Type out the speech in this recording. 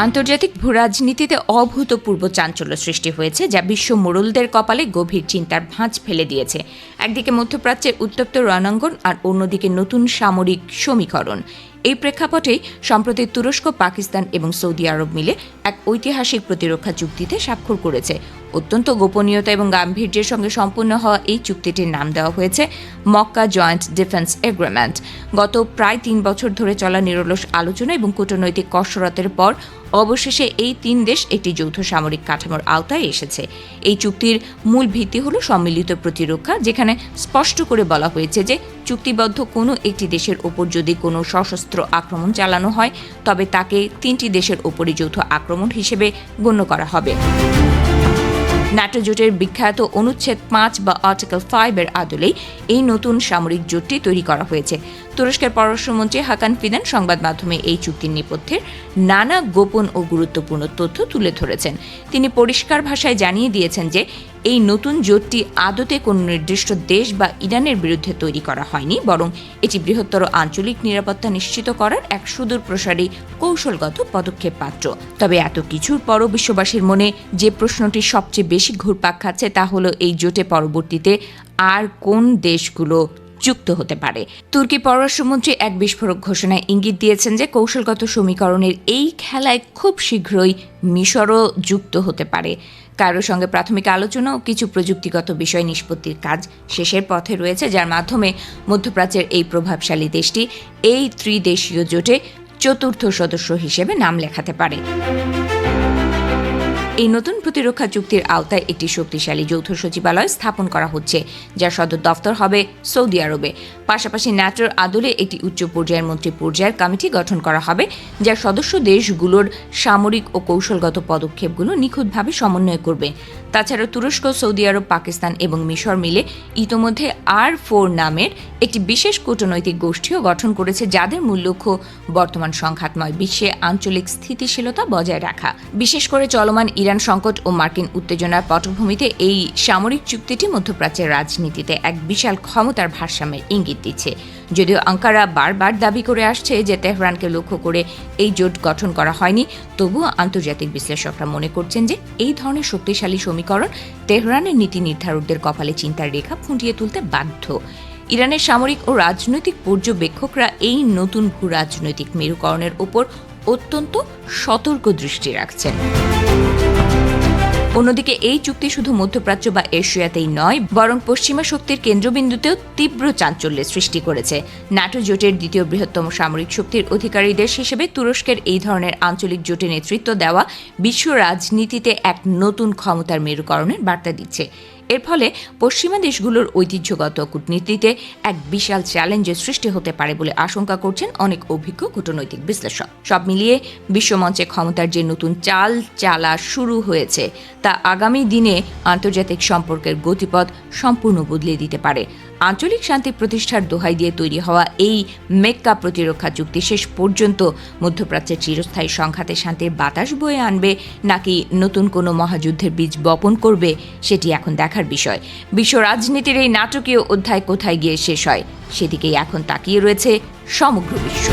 আন্তর্জাতিক ভূরাজনীতিতে অভূতপূর্ব চাঞ্চল্য সৃষ্টি হয়েছে, যা বিশ্ব মোড়লদের কপালে গভীর চিন্তার ভাঁজ ফেলে দিয়েছে। একদিকে মধ্যপ্রাচ্যের উত্তপ্ত রণাঙ্গন আর অন্যদিকে নতুন সামরিক সমীকরণ। এই প্রেক্ষাপটেই সম্প্রতি তুরস্ক, পাকিস্তান এবং সৌদি আরব মিলে এক ঐতিহাসিক প্রতিরক্ষা চুক্তিতে স্বাক্ষর করেছে। অত্যন্ত গোপনীয়তা এবং গাম্ভীর্যের সঙ্গে সম্পূর্ণ হওয়া এই চুক্তিটির নাম দেওয়া হয়েছে মক্কা জয়েন্ট ডিফেন্স এগ্রিমেন্ট। গত প্রায় ৩ বছর ধরে চলা নিরলস আলোচনা এবং কূটনৈতিক কসরতের পর অবশেষে এই ৩ দেশ একটি যৌথ সামরিক কাঠামোর আওতায় এসেছে। এই চুক্তির মূল ভিত্তি হল সম্মিলিত প্রতিরক্ষা, যেখানে স্পষ্ট করে বলা হয়েছে যে চুক্তিবদ্ধ কোনো একটি দেশের ওপর যদি কোনো সশস্ত্র আক্রমণ চালানো হয়, তবে তাকে ৩টি দেশের ওপরই যৌথ আক্রমণ হিসেবে গণ্য করা হবে। ন্যাটো জোটের বিখ্যাত অনুচ্ছেদ ৫ বা আর্টিকেল ৫ এর আদলেই এই নতুন সামরিক জোটটি তৈরি করা হয়েছে। তুরস্কের পররাষ্ট্রমন্ত্রী হাকান ফিদান সংবাদ মাধ্যমে এই চুক্তির নেপথ্যের নানা গোপন ও গুরুত্বপূর্ণ তথ্য তুলে ধরেছেন। তিনি পরিষ্কার ভাষায় জানিয়ে দিয়েছেন যে এই নতুন জোটটি আদতে কোনো নির্দিষ্ট দেশ বা ইরানের বিরুদ্ধে তৈরি করা হয়নি, বরং এটি বৃহত্তর আঞ্চলিক নিরাপত্তা নিশ্চিত করার এক সুদূরপ্রসারী কৌশলগত পদক্ষেপ মাত্র। তবে এত কিছুর পরও বিশ্ববাসীর মনে যে প্রশ্নটি সবচেয়ে বেশি ঘুরপাক খাচ্ছে তা হলো এই জোটে পরবর্তীতে আর কোন দেশগুলো যুক্ত হতে পারে। তুর্কি পররাষ্ট্রমন্ত্রী এক বিস্ফোরক ঘোষণায় ইঙ্গিত দিয়েছেন যে কৌশলগত সমীকরণের এই খেলায় খুব শীঘ্রই মিশরও যুক্ত হতে পারে। কারোর সঙ্গে প্রাথমিক আলোচনা ও কিছু প্রযুক্তিগত বিষয় নিষ্পত্তির কাজ শেষের পথে রয়েছে, যার মাধ্যমে মধ্যপ্রাচ্যের এই প্রভাবশালী দেশটি এই ত্রিদেশীয় জোটে চতুর্থ সদস্য হিসেবে নাম লেখাতে পারে। এই নতুন প্রতিরক্ষা চুক্তির আওতায় একটি শক্তিশালী যৌথ সচিবালয় স্থাপন করা হচ্ছে, যার সদর দফতর হবে সৌদি আরবে। পাশাপাশি ন্যাটোর আদলে একটি উচ্চ পর্যায়ের মন্ত্রী পর্যায়ের কমিটি গঠন করা হবে, যার সদস্য দেশগুলোর সামরিক ও কৌশলগত পদক্ষেপগুলো নিখুঁতভাবে সমন্বয় করবে। তাছাড়া তুরস্ক, সৌদি আরব, পাকিস্তান এবং মিশর মিলে ইতোমধ্যে R4 নামের একটি বিশেষ কূটনৈতিক গোষ্ঠীও গঠন করেছে, যাদের মূল লক্ষ্য বর্তমান সংঘাতময় বিশ্বে আঞ্চলিক স্থিতিশীলতা বজায় রাখা। বিশেষ করে চলমান ইরান সংকট ও মার্কিন উত্তেজনার পটভূমিতে এই সামরিক চুক্তিটি মধ্যপ্রাচ্যের রাজনীতিতে এক বিশাল ক্ষমতার ভারসাম্যের ইঙ্গিত দিচ্ছে। যদিও আঙ্কারা বারবার দাবি করে আসছে যে তেহরানকে লক্ষ্য করে এই জোট গঠন করা হয়নি, তবুও আন্তর্জাতিক বিশ্লেষকরা মনে করছেন যে এই ধরনের শক্তিশালী সমীকরণ তেহরানের নীতি নির্ধারকদের কপালে চিন্তার রেখা ফুটিয়ে তুলতে বাধ্য। ইরানের সামরিক ও রাজনৈতিক পর্যবেক্ষকরা এই নতুন ভূ রাজনৈতিক মেরুকরণের ওপর অত্যন্ত সতর্ক দৃষ্টি রাখছেন। অন্যদিকে এই চুক্তি শুধু মধ্যপ্রাচ্য বা এশিয়াতেই নয়, বরং পশ্চিমা শক্তির কেন্দ্রবিন্দুতেও তীব্র চাঞ্চল্যের সৃষ্টি করেছে। ন্যাটো জোটের দ্বিতীয় বৃহত্তম সামরিক শক্তির অধিকারী দেশ হিসেবে তুরস্কের এই ধরনের আঞ্চলিক জোটে নেতৃত্ব দেওয়া বিশ্ব রাজনীতিতে এক নতুন ক্ষমতার মেরুকরণের বার্তা দিচ্ছে। এর ফলে পশ্চিমা দেশগুলোর ঐতিহ্যগত কূটনীতিতে এক বিশাল চ্যালেঞ্জের সৃষ্টি হতে পারে বলে আশঙ্কা করছেন অনেক অভিজ্ঞ কূটনৈতিক বিশ্লেষক। সব মিলিয়ে বিশ্বমঞ্চে ক্ষমতার যে নতুন চাল চালা শুরু হয়েছে, তা আগামী দিনে আন্তর্জাতিক সম্পর্কের গতিপথ সম্পূর্ণ বদলে দিতে পারে। আঞ্চলিক শান্তি প্রতিষ্ঠার দোহাই দিয়ে তৈরি হওয়া এই মেক্কা প্রতিরক্ষা চুক্তি শেষ পর্যন্ত মধ্যপ্রাচ্যের চিরস্থায়ী সংঘাতে শান্তির বাতাস বয়ে আনবে নাকি নতুন কোনো মহাযুদ্ধের বীজ বপন করবে, সেটি এখন দেখার বিষয়। বিশ্ব রাজনীতির এই নাটকীয় অধ্যায় কোথায় গিয়ে শেষ হয়, সেদিকেই এখন তাকিয়ে রয়েছে সমগ্র বিশ্ব।